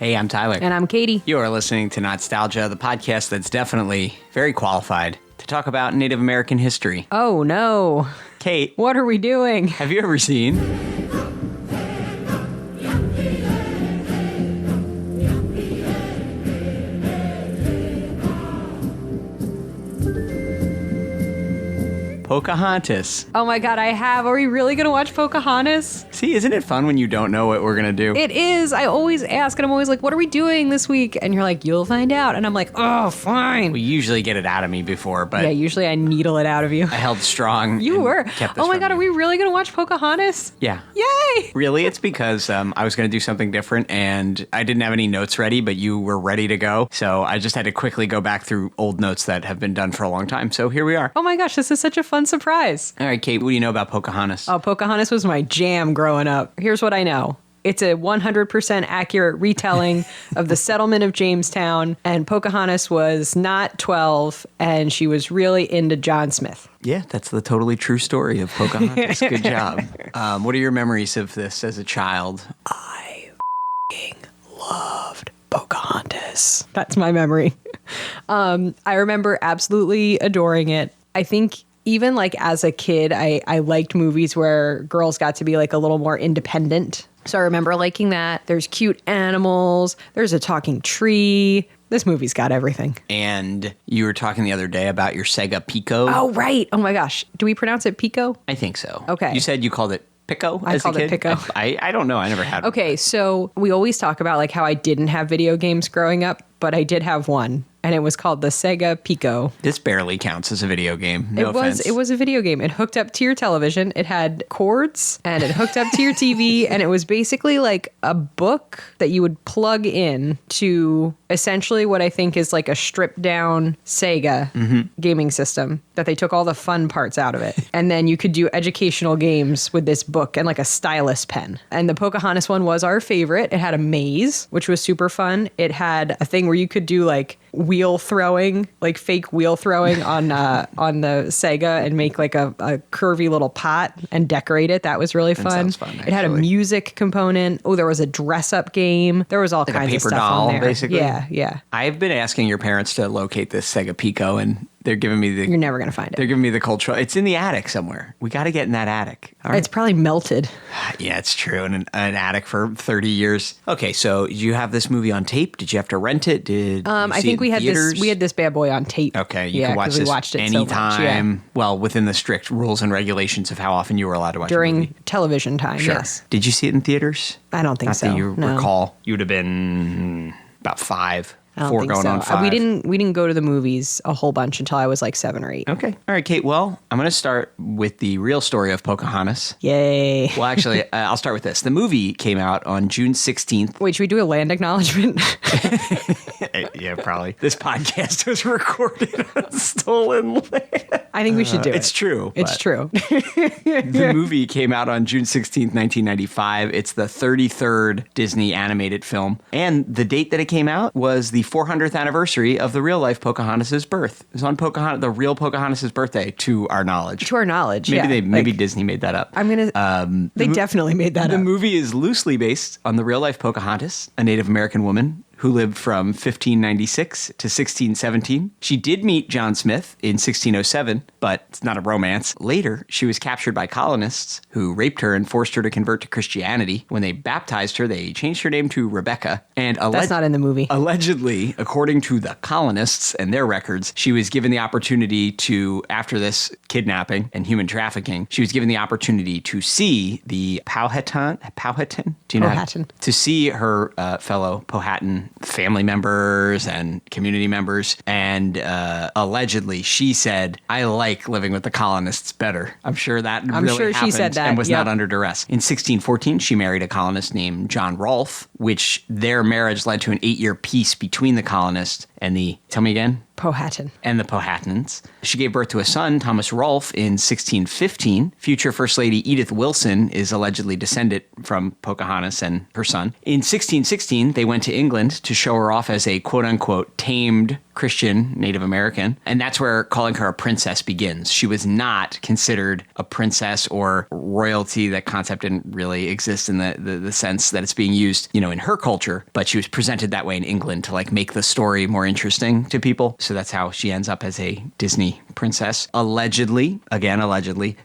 Hey, I'm Tyler. And I'm Katie. You are listening to Not-Stalgia, the podcast that's definitely very qualified to talk about Native American history. Oh, no. Kate. What are we doing? Have you ever seen Pocahontas? Oh my God, I have. Are we really going to watch Pocahontas? See, isn't it fun when you don't know what we're going to do? It is. I always ask, and I'm always like, what are we doing this week? And you're like, you'll find out. And I'm like, oh, fine. We usually get it out of me before, but Yeah, usually I needle it out of you. I held strong. You were. Kept this Oh my from God, you. are we really going to watch Pocahontas? Yeah. Yay! Really, it's because I was going to do something different and I didn't have any notes ready, but you were ready to go. So I just had to quickly go back through old notes that have been done for a long time. So here we are. Oh my gosh, this is such a fun surprise. All right, Kate, what do you know about Pocahontas? Oh, Pocahontas was my jam growing up. Here's what I know. It's a 100% accurate retelling of the settlement of Jamestown, and Pocahontas was not 12, and she was really into John Smith. Yeah, that's the totally true story of Pocahontas. Good job. What are your memories of this as a child? I loved Pocahontas. That's my memory. I remember absolutely adoring it. I think even like as a kid, I liked movies where girls got to be like a little more independent. So I remember liking that. There's cute animals. There's a talking tree. This movie's got everything. And you were talking the other day about your Sega Pico. Oh, right. Oh my gosh. Do we pronounce it Pico? I think so. Okay. You said you called it Pico I as called a it kid? Pico. I don't know. I never had one. Okay, so we always talk about like how I didn't have video games growing up, but I did have one. And it was called the Sega Pico. This barely counts as a video game. No offense. It was a video game. It hooked up to your television. It had cords and it hooked up to your TV. And it was basically like a book that you would plug in to essentially what I think is like a stripped down Sega gaming system that they took all the fun parts out of it. And then you could do educational games with this book and like a stylus pen. And the Pocahontas one was our favorite. It had a maze, which was super fun. It had a thing where you could do like wheel throwing, like fake wheel throwing on the Sega and make like a curvy little pot and decorate it. That was really fun. Sounds fun, It had a music component. Oh, there was a dress up game. There was all Like kinds a of paper stuff doll, on there. basically? Yeah. I've been asking your parents to locate this Sega Pico, and they're giving me You're never going to find they're it. giving me the cultural. It's in the attic somewhere. We got to get in that attic. All right. It's probably melted. Yeah, it's true. In an attic for 30 years. Okay, so did you have this movie on tape? Did you have to rent it? Did you I see think it in theaters? we had this bad boy on tape. Okay, you yeah, can watch 'cause we this watched it anytime. so much, yeah. Well, within the strict rules and regulations of how often you were allowed to watch a movie. During television time, Sure. yes. Did you see it in theaters? I don't think Not so. that you no. recall. You would have been about 5. I don't 4 think going so. on 5. We didn't go to the movies a whole bunch until I was like 7 or 8. Okay. All right, Kate. Well, I'm going to start with the real story of Pocahontas. Yay. Well, actually, I'll start with this. The movie came out on June 16th. Wait, should we do a land acknowledgement? Yeah, probably. This podcast was recorded on stolen land. I think we should do it. It's true. It's but true. The movie came out on June 16th, 1995. It's the 33rd Disney animated film. And the date that it came out was the 400th anniversary of the real-life Pocahontas' birth. It was on the real Pocahontas' birthday, to our knowledge. To our knowledge, Maybe Disney made that up. I'm gonna. They definitely made that The up. movie is loosely based on the real-life Pocahontas, a Native American woman who lived from 1596 to 1617. She did meet John Smith in 1607, but it's not a romance. Later, she was captured by colonists who raped her and forced her to convert to Christianity. When they baptized her, they changed her name to Rebecca. And That's not in the movie. Allegedly, according to the colonists and their records, she was given the opportunity to, after this kidnapping and human trafficking, she was given the opportunity to see the Powhatan? Do you know? Powhatan. To see her fellow Powhatan family members and community members. And allegedly, she said, I like living with the colonists better. I'm sure that I'm really sure she happened said that, and was yep. not under duress. In 1614, she married a colonist named John Rolfe, which their marriage led to an 8-year peace between the colonists and the, tell me again? Powhatan. And the Powhatans. She gave birth to a son, Thomas Rolfe, in 1615. Future First Lady Edith Wilson is allegedly descended from Pocahontas and her son. In 1616, they went to England to show her off as a quote-unquote tamed Christian Native American. And that's where calling her a princess begins. She was not considered a princess or royalty. That concept didn't really exist in the sense that it's being used, in her culture, but she was presented that way in England to like make the story more interesting to people. So that's how she ends up as a Disney princess. Allegedly,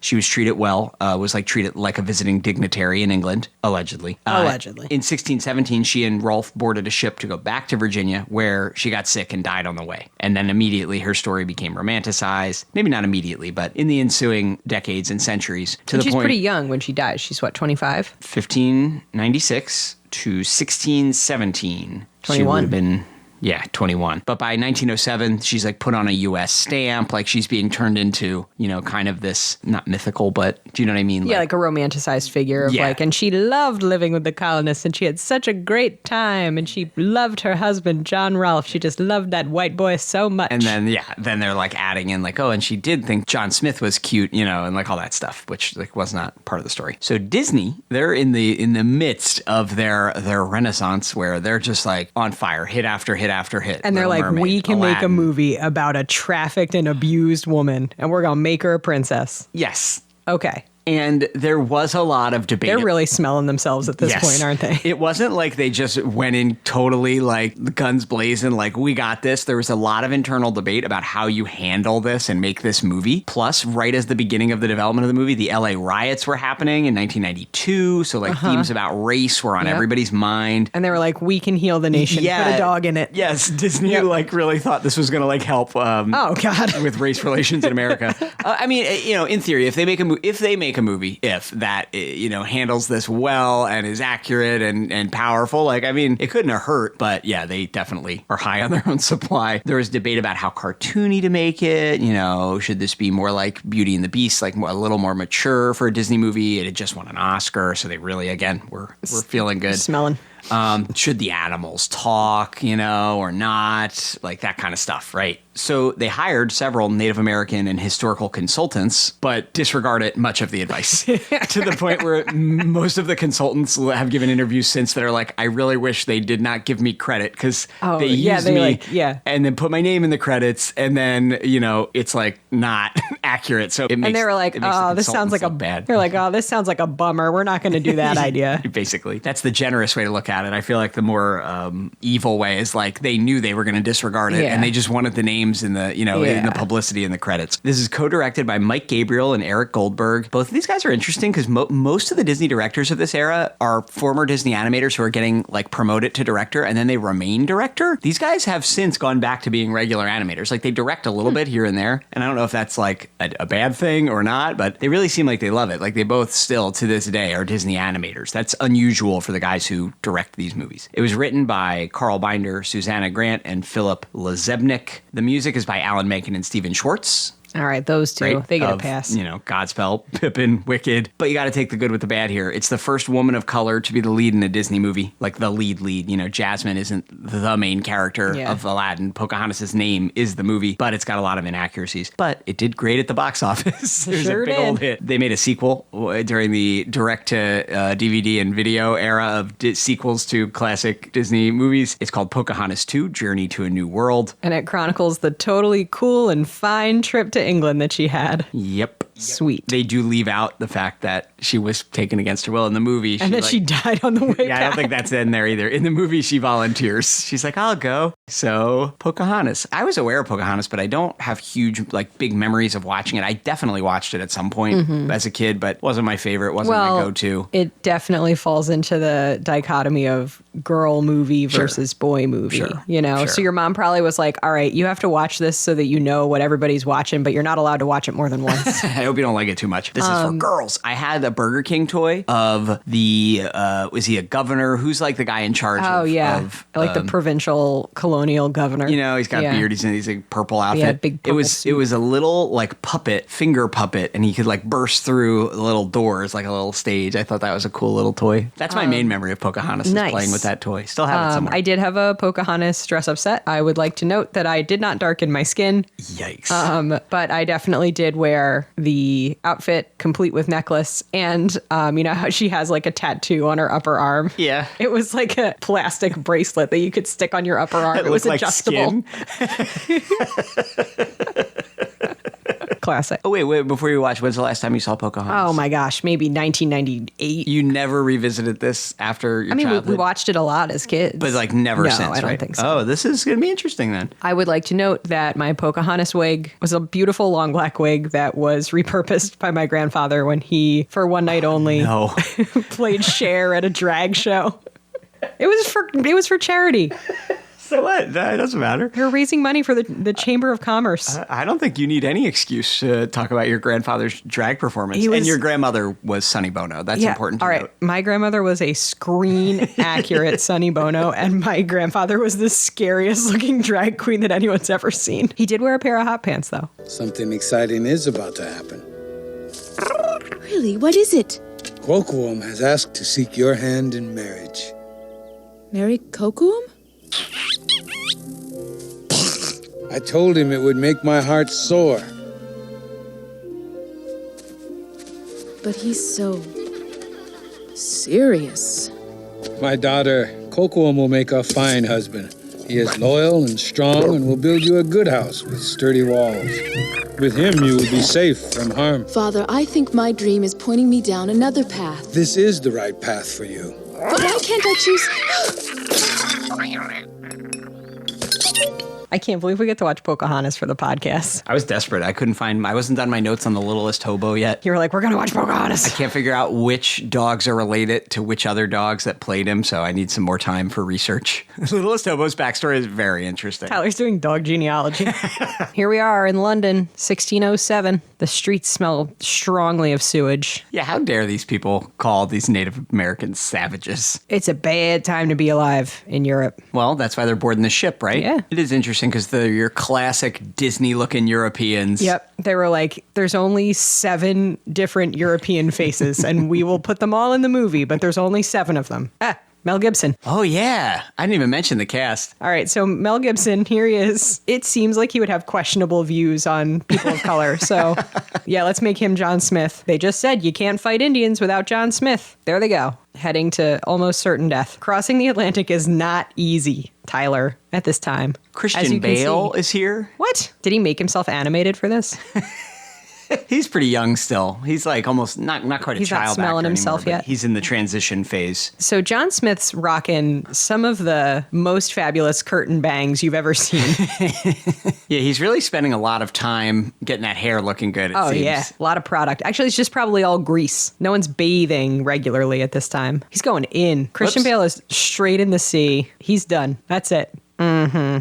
she was treated well, was like treated like a visiting dignitary in England, allegedly. Allegedly. In 1617, she and Rolfe boarded a ship to go back to Virginia, where she got sick and died on the way. And then immediately her story became romanticized. Maybe not immediately, but in the ensuing decades and centuries. She's pretty young when she dies. She's what, 25? 1596 to 1617. 21. She would have been... Yeah, 21. But by 1907, she's like put on a U.S. stamp. Like she's being turned into, kind of this, not mythical, but do you know what I mean? Yeah, like a romanticized figure of and she loved living with the colonists and she had such a great time and she loved her husband, John Rolfe. She just loved that white boy so much. And then they're like adding in like, oh, and she did think John Smith was cute, and like all that stuff, which like was not part of the story. So Disney, they're in the midst of their renaissance where they're just like on fire, hit after hit after hit. And they're like, Mermaid, we can Aladdin. make a movie about a trafficked and abused woman, and we're going to make her a princess. Yes. Okay. And there was a lot of debate. They're really smelling themselves at this point, aren't they? It wasn't like they just went in totally like guns blazing, like we got this. There was a lot of internal debate about how you handle this and make this movie. Plus, right as the beginning of the development of the movie, the LA riots were happening in 1992. So like themes about race were on everybody's mind. And they were like, we can heal the nation. Yeah. Put a dog in it. Yes, Disney like really thought this was going to like help. Oh God, with race relations in America. I mean, in theory, if they make a movie, if that handles this well and is accurate and powerful, like I mean, it couldn't have hurt. But yeah, they definitely are high on their own supply. There was debate about how cartoony to make it. Should this be more like Beauty and the Beast, like a little more mature for a Disney movie? It had just won an Oscar, so they really again were feeling good. Smelling. Should the animals talk, or not? Like that kind of stuff, right? So they hired several Native American and historical consultants, but disregarded much of the advice to the point where most of the consultants have given interviews since that are like, I really wish they did not give me credit because they used me and then put my name in the credits. And then, it's like not accurate. So it makes, and they were like, oh, this sounds like bad. They're like, oh, this sounds like a bummer. We're not going to do that idea. Basically, that's the generous way to look at it. I feel like the more evil way is like they knew they were going to disregard it and they just wanted the names in the, in the publicity and the credits. This is co-directed by Mike Gabriel and Eric Goldberg. Both of these guys are interesting because most of the Disney directors of this era are former Disney animators who are getting like promoted to director and then they remain director. These guys have since gone back to being regular animators. Like they direct a little bit here and there. And I don't know if that's like a bad thing or not, but they really seem like they love it. Like they both still to this day are Disney animators. That's unusual for the guys who direct these movies. It was written by Carl Binder, Susanna Grant, and Philip Lazebnik. The music is by Alan Menken and Stephen Schwartz. All right, those two, right? they get a pass. Godspell, Pippin, Wicked. But you got to take the good with the bad here. It's the first woman of color to be the lead in a Disney movie, like the lead. Jasmine isn't the main character of Aladdin. Pocahontas' name is the movie, but it's got a lot of inaccuracies. But it did great at the box office. It was a big old hit. They made a sequel during the direct-to-DVD and video era of sequels to classic Disney movies. It's called Pocahontas 2, Journey to a New World. And it chronicles the totally cool and fine trip to England that she had. Yep. Sweet. They do leave out the fact that she was taken against her will in the movie. And that she died on the way back. I don't think that's in there either. In the movie, she volunteers. She's like, I'll go. So, Pocahontas. I was aware of Pocahontas, but I don't have huge, big memories of watching it. I definitely watched it at some point as a kid, but wasn't my favorite, wasn't my go-to. It definitely falls into the dichotomy of girl movie versus boy movie, So your mom probably was like, all right, you have to watch this so that you know what everybody's watching, but you're not allowed to watch it more than once. I hope you don't like it too much. This is for girls. I had a Burger King toy of the, was he a governor? Who's like the guy in charge of the provincial colonial governor. He's got beard. He's a purple outfit. Yeah, big purple suit. It was a little like finger puppet, and he could like burst through little doors like a little stage. I thought that was a cool little toy. That's my main memory of Pocahontas is playing with that toy. Still have it somewhere. I did have a Pocahontas dress-up set. I would like to note that I did not darken my skin. Yikes. But I definitely did wear the the outfit complete with necklace. And you know how she has like a tattoo on her upper arm? Yeah. It was like a plastic bracelet that you could stick on your upper arm. It was like adjustable. Skin. Classic. Oh, wait, before you watch, when's the last time you saw Pocahontas? Oh my gosh, maybe 1998. You never revisited this after your childhood? We watched it a lot as kids. But like never No, since, I don't right? think so. Oh, this is going to be interesting then. I would like to note that my Pocahontas wig was a beautiful long black wig that was repurposed by my grandfather when he, for one night only, No. played Cher at a drag show. It was for charity. So what? That doesn't matter. They're raising money for the Chamber of Commerce. I don't think you need any excuse to talk about your grandfather's drag performance. And your grandmother was Sonny Bono. That's important to all right. note. My grandmother was a screen-accurate Sonny Bono, and my grandfather was the scariest looking drag queen that anyone's ever seen. He did wear a pair of hot pants, though. Something exciting is about to happen. Really? What is it? Quoquam has asked to seek your hand in marriage. Marry Kokuum? I told him it would make my heart soar. But he's so serious. My daughter, Kokoam will make a fine husband. He is loyal and strong and will build you a good house with sturdy walls. With him, you will be safe from harm. Father, I think my dream is pointing me down another path. This is the right path for you. But why can't I choose? I can't believe we get to watch Pocahontas for the podcast. I was desperate. I wasn't done my notes on The Littlest Hobo yet. You were like, we're going to watch Pocahontas. I can't figure out which dogs are related to which other dogs that played him, so I need some more time for research. The Littlest Hobo's backstory is very interesting. Tyler's doing dog genealogy. Here we are in London, 1607. The streets smell strongly of sewage. Yeah, how dare these people call these Native Americans savages? It's a bad time to be alive in Europe. Well, that's why they're boarding the ship, right? Yeah. It is interesting because they're your classic Disney-looking Europeans. Yep. They were like, there's only 7 different European faces, and we will put them all in the movie, but there's only 7 of them. Mel Gibson. Oh, yeah. I didn't even mention the cast. All right, so Mel Gibson, here he is. It seems like he would have questionable views on people of color. So, yeah, let's make him John Smith. They just said you can't fight Indians without John Smith. There they go, heading to almost certain death. Crossing the Atlantic is not easy, Tyler, at this time. Christian Bale is here. What? Did he make himself animated for this? He's pretty young still. He's like almost not quite a He's not child smelling actor himself anymore, yet. but he's in the transition phase. So John Smith's rocking some of the most fabulous curtain bangs you've ever seen. Yeah, he's really spending a lot of time getting that hair looking good, it seems. Yeah, a lot of product. Actually, it's just probably all grease. No one's bathing regularly at this time. He's going in. Christian Bale is straight in the sea. He's done. That's it.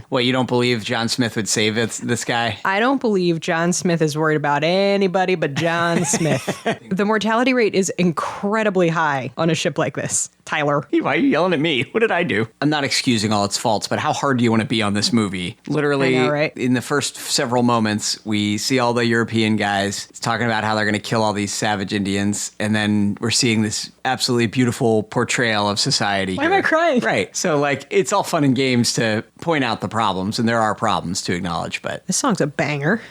What, you don't believe John Smith would save this guy? I don't believe John Smith is worried about anybody but John Smith. The mortality rate is incredibly high on a ship like this. Tyler. Why are you yelling at me? What did I do? I'm not excusing all its faults, but how hard do you want to be on this movie? Literally, I know, right? In the first several moments, we see all the European guys talking about how they're going to kill all these savage Indians, and then we're seeing this absolutely beautiful portrayal of society. Why am I crying? Right. So, like, it's all fun and games to point out the problems, and there are problems to acknowledge, but This song's a banger.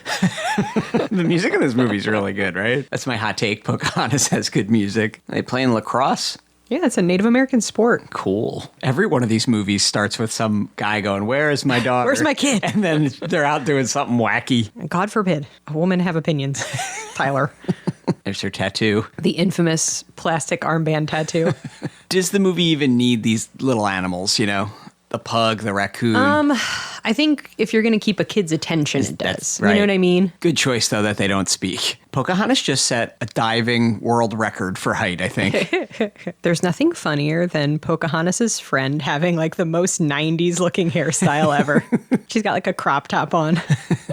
the music in this movie is really good, right? That's my hot take. Pocahontas has good music. Are they playing lacrosse? Yeah, it's a Native American sport. Cool. Every one of these movies starts with some guy going, "Where is my daughter? Where's my kid?" And then they're out doing something wacky. God forbid a woman have opinions. Tyler. There's her tattoo. The infamous plastic armband tattoo. Does the movie even need these little animals, you know? The pug, the raccoon. I think if you're going to keep a kid's attention, it does. That's right. You know what I mean? Good choice, though, that they don't speak. Pocahontas just set a diving world record for height, I think. There's nothing funnier than Pocahontas's friend having like the most 90s looking hairstyle ever. She's got like a crop top on.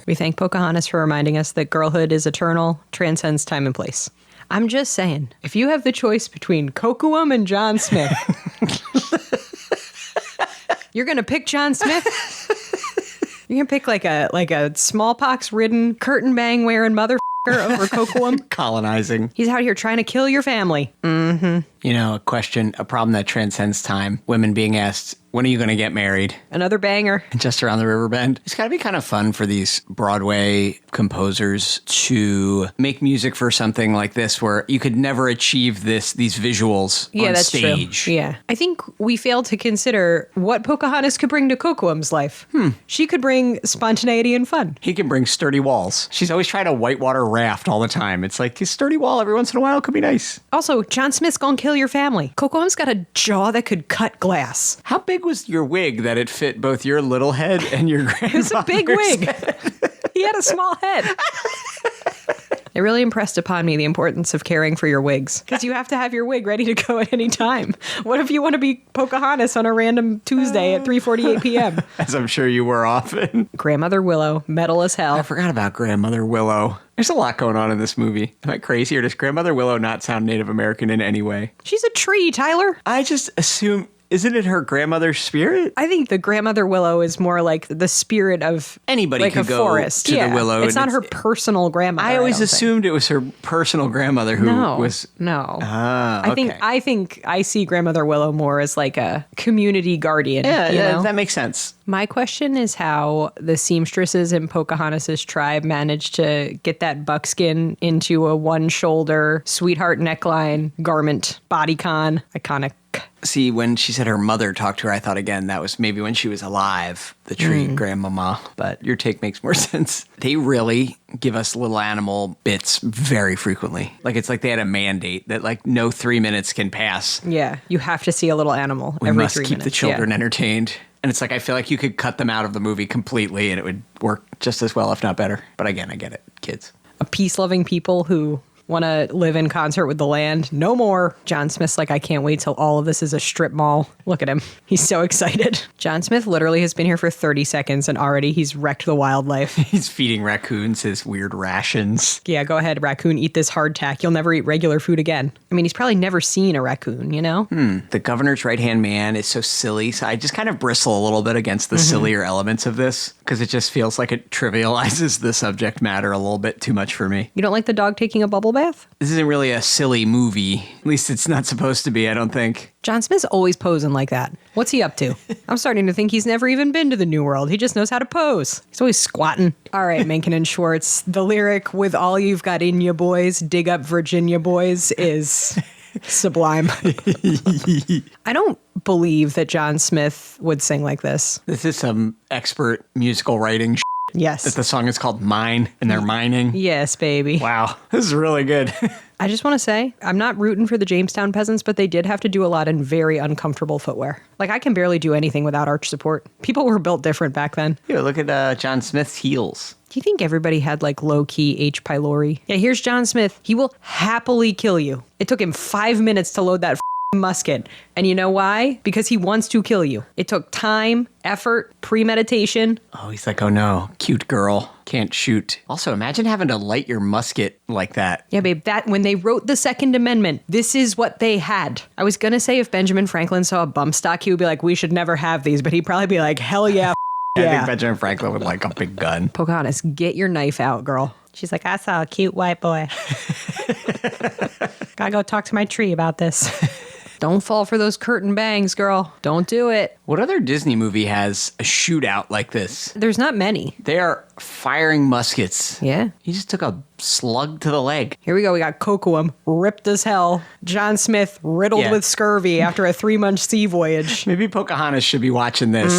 We thank Pocahontas for reminding us that girlhood is eternal, transcends time and place. I'm just saying, if you have the choice between Kokuum and John Smith, you're going to pick John Smith? You're going to pick like a smallpox-ridden, curtain bang wearing motherfucker over Kokuum? Colonizing. He's out here trying to kill your family. You know, a problem that transcends time. Women being asked, When Are You Gonna Get Married? Another banger. Just Around the River Bend. It's got to be kind of fun for these Broadway composers to make music for something like this where you could never achieve these visuals on that's stage. true. Yeah. I think we failed to consider what Pocahontas could bring to Kocoum's life. She could bring spontaneity and fun. He can bring sturdy walls. She's always trying to whitewater raft all the time. It's like, a sturdy wall every once in a while could be nice. Also, John Smith's gonna kill your family. Kocoum's got a jaw that could cut glass. How big was your wig that it fit both your little head and your grandmother's? It's a big wig. He had a small head. It really impressed upon me the importance of caring for your wigs, because you have to have your wig ready to go at any time. What if you want to be Pocahontas on a random Tuesday at 3:48 p.m.? As I'm sure you were often. Grandmother Willow, metal as hell. I forgot about Grandmother Willow. There's a lot going on in this movie. Am I crazy, or does Grandmother Willow not sound Native American in any way? She's a tree, Tyler. I just assume... Isn't it her grandmother's spirit? I think the Grandmother Willow is more like the spirit of Anybody like could a go forest. to the Willow. It's and not her personal grandmother. I always don't think. assumed it was her personal grandmother who was... No. Ah, okay. I think I see Grandmother Willow more as like a community guardian. Yeah, you know? that makes sense. My question is how the seamstresses in Pocahontas' tribe managed to get that buckskin into a one-shoulder sweetheart neckline garment, bodycon, iconic. See, when she said her mother talked to her, I thought, again, that was maybe when she was alive, the tree grandmama. But your take makes more sense. They really give us little animal bits very frequently. Like, it's like they had a mandate that, like, no 3 minutes can pass. Yeah, you have to see a little animal We every must 3 keep minutes. the children Yeah. entertained. And it's like, I feel like you could cut them out of the movie completely and it would work just as well, if not better. But again, I get it. Kids. A peace-loving people who want to live in concert with the land. No more. John Smith's like, I can't wait till all of this is a strip mall. Look at him. He's so excited. John Smith literally has been here for 30 seconds and already he's wrecked the wildlife. He's feeding raccoons his weird rations. Yeah, go ahead, raccoon. Eat this hardtack. You'll never eat regular food again. I mean, he's probably never seen a raccoon, you know? The governor's right-hand man is so silly. So I just kind of bristle a little bit against the sillier elements of this because it just feels like it trivializes the subject matter a little bit too much for me. You don't like the dog taking a bubble bath? This isn't really a silly movie. At least it's not supposed to be, I don't think. John Smith's always posing like that. What's he up to? I'm starting to think he's never even been to the New World. He just knows how to pose. He's always squatting. All right, Mencken and Schwartz. The lyric, with all you've got in you boys, dig up Virginia boys, is sublime. I don't believe that John Smith would sing like this. This is some expert musical writing Yes. that the song is called Mine, and they're mining. Yes, baby. Wow, this is really good. I just want to say, I'm not rooting for the Jamestown peasants, but they did have to do a lot in very uncomfortable footwear. Like, I can barely do anything without arch support. People were built different back then. Here, look at John Smith's heels. Do you think everybody had like low-key H. pylori? Yeah, here's John Smith. He will happily kill you. It took him 5 minutes to load that musket. And you know why? Because he wants to kill you. It took time, effort, premeditation. Oh, he's like, oh no, cute girl, can't shoot. Also, imagine having to light your musket like that. Yeah, babe, that when they wrote the Second Amendment, this is what they had. I was gonna say if Benjamin Franklin saw a bump stock, he would be like, we should never have these, but he'd probably be like, hell yeah. I Yeah. think Benjamin Franklin would like a big gun. Pocahontas, get your knife out, girl. She's like, I saw a cute white boy. Gotta go talk to my tree about this. Don't fall for those curtain bangs, girl. Don't do it. What other Disney movie has a shootout like this? There's not many. They are firing muskets. Yeah. He just took a slug to the leg. Here we go. We got Kocoum, ripped as hell. John Smith, riddled Yeah. with scurvy after a 3-month sea voyage. Maybe Pocahontas should be watching this.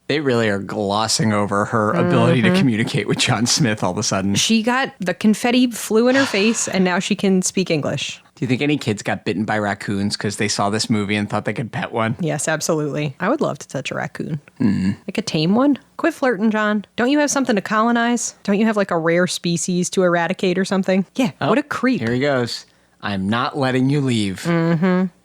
They really are glossing over her ability to communicate with John Smith all of a sudden. She got the confetti flew in her face, and now she can speak English. Do you think any kids got bitten by raccoons because they saw this movie and thought they could pet one? Yes, absolutely. I would love to touch a raccoon. Like a tame one? Quit flirting, John. Don't you have something to colonize? Don't you have like a rare species to eradicate or something? Yeah, what a creep. Here he goes. I'm not letting you leave.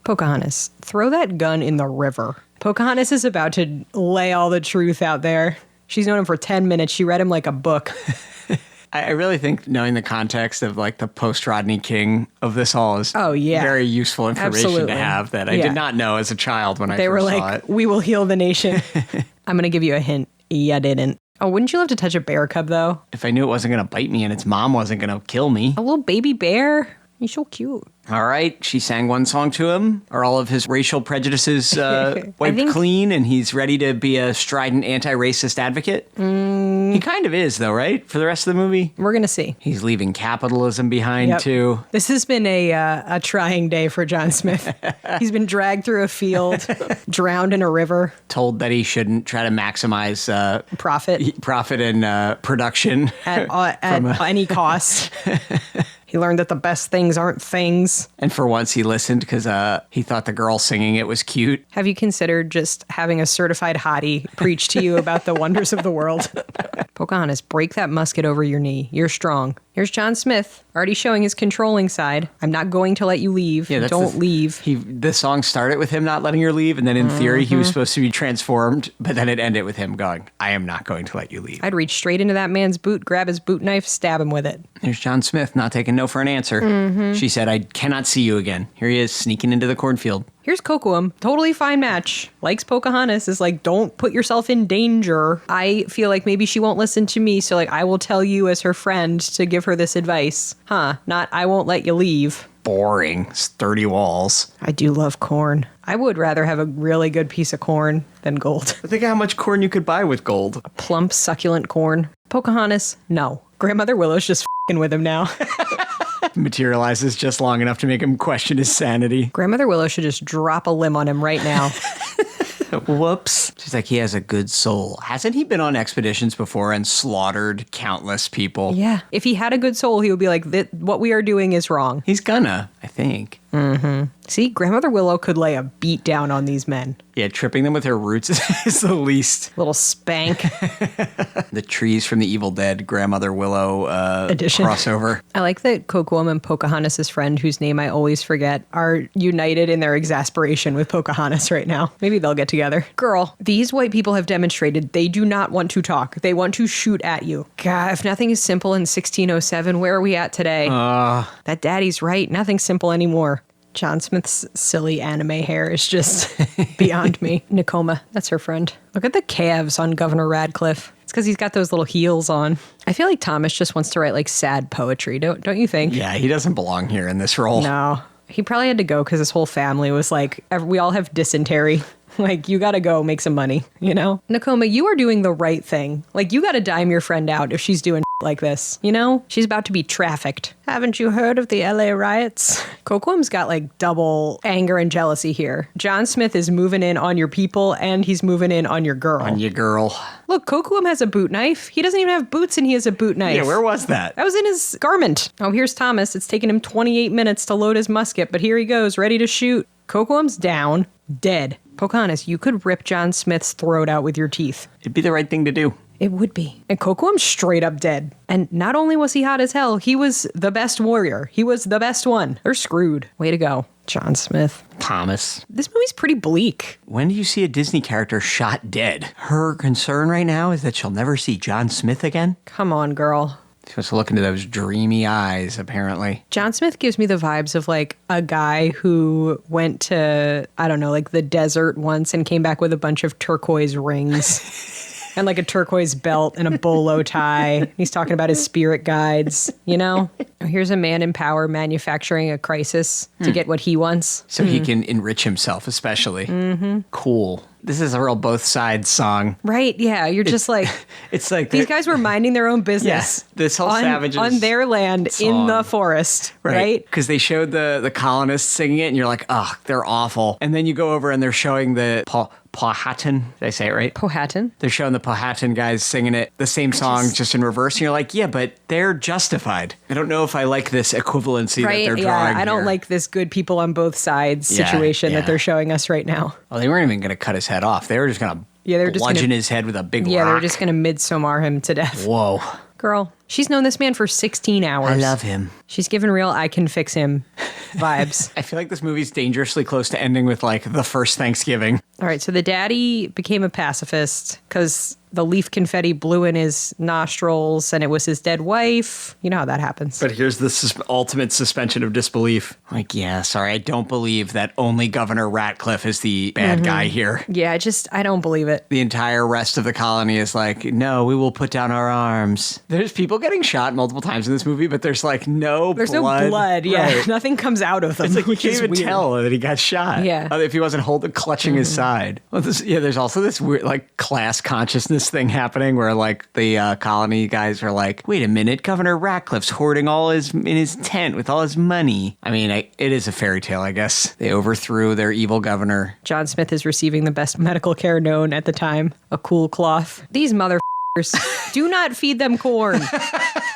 Pocahontas, throw that gun in the river. Pocahontas is about to lay all the truth out there. She's known him for 10 minutes. She read him like a book. I really think knowing the context of like the post-Rodney King of this all is Oh, yeah. very useful information Absolutely. to have that I Yeah. did not know as a child when I They were first saw like, it. we will heal the nation. I'm going to give you a hint. Yeah, didn't. Oh, wouldn't you love to touch a bear cub, though? If I knew it wasn't going to bite me and its mom wasn't going to kill me. A little baby bear? He's so cute. All right, she sang one song to him. Are all of his racial prejudices wiped clean and he's ready to be a strident anti-racist advocate? He kind of is, though, right? For the rest of the movie? We're going to see. He's leaving capitalism behind, too. This has been a trying day for John Smith. He's been dragged through a field, drowned in a river. Told that he shouldn't try to maximize profit and production. At any cost. He learned that the best things aren't things. And for once he listened because he thought the girl singing it was cute. Have you considered just having a certified hottie preach to you about the wonders of the world? Pocahontas, break that musket over your knee. You're strong. Here's John Smith, already showing his controlling side. I'm not going to let you leave. Yeah, Don't leave. The song started with him not letting her leave, and then in theory he was supposed to be transformed, but then it ended with him going, I am not going to let you leave. I'd reach straight into that man's boot, grab his boot knife, stab him with it. There's John Smith not taking no for an answer. She said, I cannot see you again. Here he is sneaking into the cornfield. Here's Kocoum, totally fine match. Likes Pocahontas, is like, don't put yourself in danger. I feel like maybe she won't listen to me, so like I will tell you as her friend to give her this advice. Not I won't let you leave. Boring. Sturdy walls. I do love corn. I would rather have a really good piece of corn than gold. Think how much corn you could buy with gold. Plump, succulent corn. Pocahontas, no. Grandmother Willow's just f***ing with him now. Materializes just long enough to make him question his sanity. Grandmother Willow should just drop a limb on him right now. Whoops. She's like, he has a good soul. Hasn't he been on expeditions before and slaughtered countless people? Yeah. If he had a good soul, he would be like, what we are doing is wrong. He's gonna, I think. See, Grandmother Willow could lay a beat down on these men. Yeah, tripping them with her roots is the least. Little spank. The trees from the Evil Dead Grandmother Willow edition crossover. I like that Kocoum and Pocahontas' friend, whose name I always forget, are united in their exasperation with Pocahontas right now. Maybe they'll get together. Girl, these white people have demonstrated they do not want to talk. They want to shoot at you. God, if nothing is simple in 1607, where are we at today? That daddy's right. Nothing's simple anymore. John Smith's silly anime hair is just beyond me. Nakoma, that's her friend. Look at the calves on Governor Radcliffe. It's because he's got those little heels on. I feel like Thomas just wants to write like sad poetry, don't you think? Yeah, he doesn't belong here in this role. No. He probably had to go because his whole family was like, we all have dysentery. Like, you gotta go make some money, you know? Nakoma, you are doing the right thing. Like, you gotta dime your friend out if she's doing like this, you know? She's about to be trafficked. Haven't you heard of the LA riots? Kocoum's got like double anger and jealousy here. John Smith is moving in on your people and he's moving in on your girl. On your girl. Look, Kocoum has a boot knife. He doesn't even have boots and he has a boot knife. Yeah, where was that? That was in his garment. Oh, here's Thomas. It's taken him 28 minutes to load his musket, but here he goes, ready to shoot. Kocoum's down, dead. Pocahontas, you could rip John Smith's throat out with your teeth. It'd be the right thing to do. It would be. And Kocoum's straight up dead. And not only was he hot as hell, he was the best warrior. He was the best one. They're screwed. Way to go, John Smith. Thomas. This movie's pretty bleak. When do you see a Disney character shot dead? Her concern right now is that she'll never see John Smith again? Come on, girl. She wants to look into those dreamy eyes, apparently. John Smith gives me the vibes of like a guy who went to, I don't know, like the desert once and came back with a bunch of turquoise rings. And like a turquoise belt and a bolo tie. He's talking about his spirit guides, you know? Here's a man in power manufacturing a crisis to get what he wants. So he can enrich himself, especially. Cool. This is a real both sides song. Right, yeah. You're just like... It's like... These guys were minding their own business. Yes, this whole savages... On their land, song. in the forest, right? Because they showed the colonists singing it, and you're like, ugh, they're awful. And then you go over and they're showing the... Powhatan, did I say it right? Powhatan. They're showing the Powhatan guys singing it, the same song, just in reverse. And you're like, yeah, but they're justified. I don't know if I like this equivalency that they're drawing. Yeah, I don't here. like this good people on both sides situation that they're showing us right now. Well, they weren't even going to cut his head off. They were just going to bludgeon his head with a big rock. Yeah, they were just going to Midsommar him to death. Whoa. Girl, she's known this man for 16 hours. I love him. She's given real I can fix him vibes. I feel like this movie's dangerously close to ending with like the first Thanksgiving. All right, so the daddy became a pacifist because the leaf confetti blew in his nostrils and it was his dead wife. You know how that happens. But here's the ultimate suspension of disbelief. Like, yeah, sorry, I don't believe that only Governor Ratcliffe is the bad guy here. Yeah, I don't believe it. The entire rest of the colony is like, no, we will put down our arms. There's people getting shot multiple times in this movie, but there's like no There's blood. no blood, yeah. Right. Nothing comes out of them. It's like you which can't is even weird. tell that he got shot. Yeah. If he wasn't clutching his side. Well, there's also this weird like class consciousness thing happening where like the colony guys are like, wait a minute, Governor Ratcliffe's hoarding in his tent with all his money. I mean, it is a fairy tale, I guess. They overthrew their evil governor. John Smith is receiving the best medical care known at the time. A cool cloth. These motherfuckers, do not feed them corn.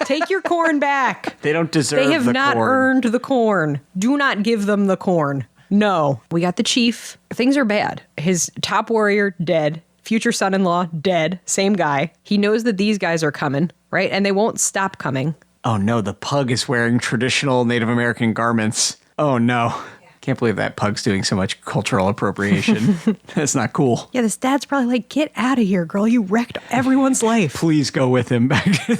Take your corn back. They don't deserve They have the not corn. earned the corn. Do not give them the corn. No. We got the chief. Things are bad. His top warrior, dead. Future son-in-law, dead. Same guy. He knows that these guys are coming, right? And they won't stop coming. Oh no, the pug is wearing traditional Native American garments. Oh no. Can't believe that pug's doing so much cultural appropriation. That's not cool. Yeah, this dad's probably like, get out of here, girl. You wrecked everyone's life. Please go with him back to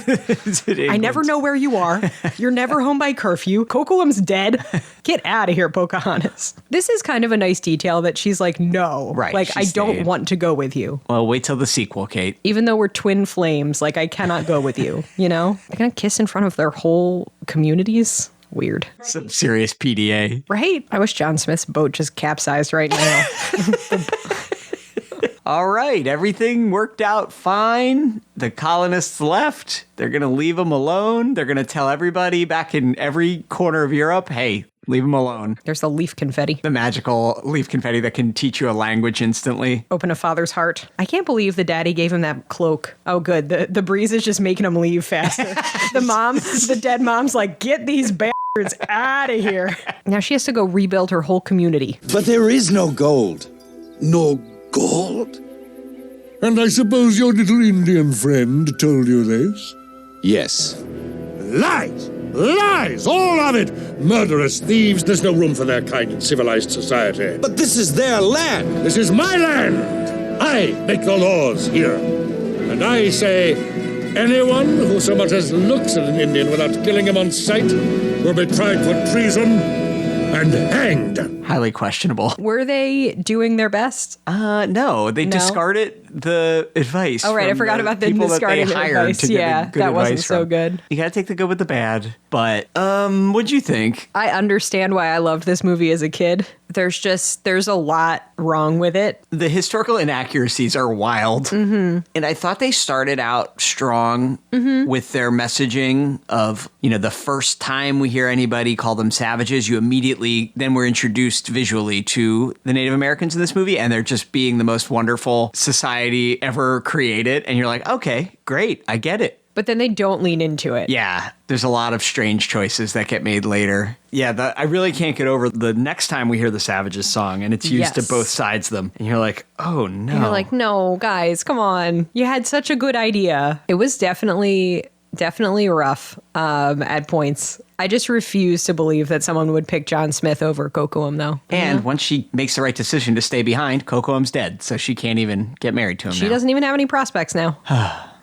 England. I never know where you are. You're never home by curfew. Cocoam's dead. Get out of here, Pocahontas. This is kind of a nice detail that she's like, no. Right, Like, she I don't stayed. want to go with you. Well, wait till the sequel, Kate. Even though we're twin flames, like, I cannot go with you, you know? They're going to kiss in front of their whole communities. Weird. Some serious PDA. Right? I wish John Smith's boat just capsized right now. All right, everything worked out fine. The colonists left. They're going to leave them alone. They're going to tell everybody back in every corner of Europe, hey, leave them alone. There's the leaf confetti. The magical leaf confetti that can teach you a language instantly. Open a father's heart. I can't believe the daddy gave him that cloak. Oh, good. The breeze is just making him leave faster. The dead mom's like, get these bastards out of here. Now she has to go rebuild her whole community. But there is no gold. No gold? And I suppose your little Indian friend told you this? Yes. Lies! Lies! All of it! Murderous thieves, there's no room for their kind in civilized society. But this is their land. This is my land! I make the laws here. And I say, anyone who so much as looks at an Indian without killing him on sight will be tried for treason and hanged. Highly questionable. Were they doing their best? No, they No? discarded the advice. Oh, right. I from forgot about the people discarding that the they hired advice. to get Yeah, good that wasn't advice so from. good. You gotta take the good with the bad. But, what'd you think? I understand why I loved this movie as a kid. There's a lot wrong with it. The historical inaccuracies are wild. Mm-hmm. And I thought they started out strong with their messaging of, the first time we hear anybody call them savages, you immediately then we're introduced visually to the Native Americans in this movie, and they're just being the most wonderful society ever created. And you're like, okay, great, I get it. But then they don't lean into it. Yeah, there's a lot of strange choices that get made later. Yeah, I really can't get over the next time we hear the Savages song, and it's used to Yes. both sides of them. And you're like, oh no. And you're like, no, guys, come on. You had such a good idea. It was definitely rough at points. I just refuse to believe that someone would pick John Smith over Cocoam, though. And once she makes the right decision to stay behind, Cocoam's dead, so she can't even get married to him She now. doesn't even have any prospects now.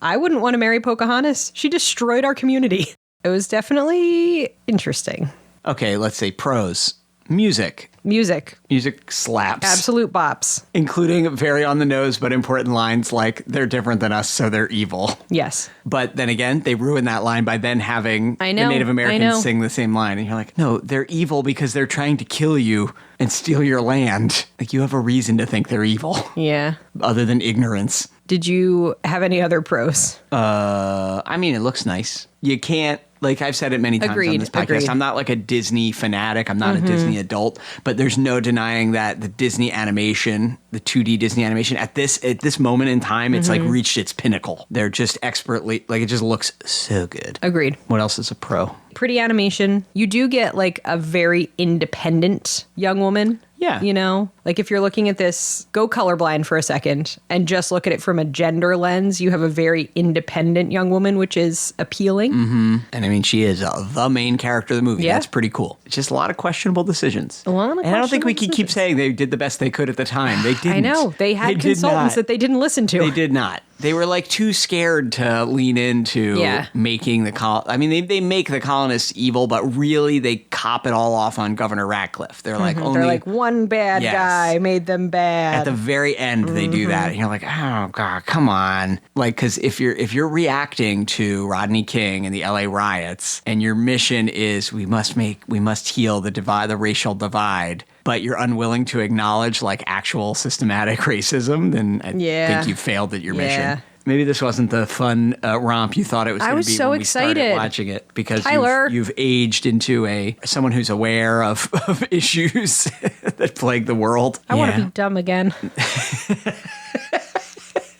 I wouldn't want to marry Pocahontas. She destroyed our community. It was definitely interesting. Okay, let's say pros. Music. Music. Music slaps. Absolute bops. Including very on the nose but important lines like, they're different than us, so they're evil. Yes. But then again, they ruin that line by then having I know, the Native I know. Americans sing the same line. And you're like, no, they're evil because they're trying to kill you and steal your land. Like, you have a reason to think they're evil, Yeah. other than ignorance. Did you have any other pros? I mean, it looks nice. You can't, like I've said it many times on Agreed, this podcast, agreed. I'm not like a Disney fanatic. I'm not a Disney adult, but there's no denying that the Disney animation, the 2D Disney animation at this moment in time, it's like reached its pinnacle. They're just expertly, like, it just looks so good. Agreed. What else is a pro? Pretty animation. You do get like a very independent young woman. Yeah. You know, Like if you're looking at this, go colorblind for a second and just look at it from a gender lens. You have a very independent young woman, which is appealing. Mm-hmm. And I mean, she is the main character of the movie. Yeah. That's pretty cool. It's just a lot of questionable decisions. A lot of And I don't think we questionable can keep decisions. saying they did the best they could at the time. They didn't. I know. They had did consultants not. that they didn't listen to. They did not. They were like too scared to lean into making the I mean, they make the colonists evil, but really they cop it all off on Governor Ratcliffe. They're like, only. They're like, one bad Yes. guy made them bad. At the very end, they do that, and you're like, "Oh God, come on!" Like, because if you're reacting to Rodney King and the L.A. riots, and your mission is we must heal the racial divide, but you're unwilling to acknowledge like actual systematic racism, then I think you failed at your mission. Maybe this wasn't the fun romp you thought it was going to be so when we started excited. watching it, because Tyler. you've aged into someone who's aware of issues that plague the world. I want to be dumb again.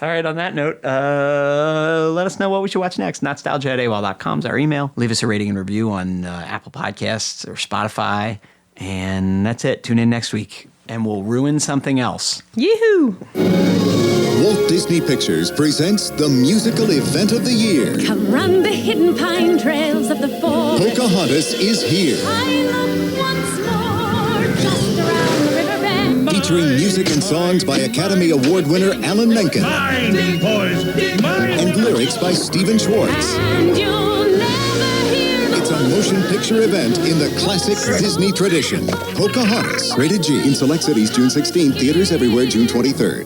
All right, on that note, let us know what we should watch next. Not-Stalgia@AOL.com is our email. Leave us a rating and review on Apple Podcasts or Spotify. And that's it. Tune in next week, and we'll ruin something else. Yoo-hoo! Walt Disney Pictures presents the musical event of the year. Come run the hidden pine trails of the forest. Pocahontas is here. I look once more just around the river bend. Featuring music and songs by Academy Award winner Alan Menken. Mine, boys, mine! And lyrics by Stephen Schwartz. And you'll never hear the It's a motion picture event in the classic Disney tradition. Pocahontas, rated G. In select cities June 16th, theaters everywhere June 23rd.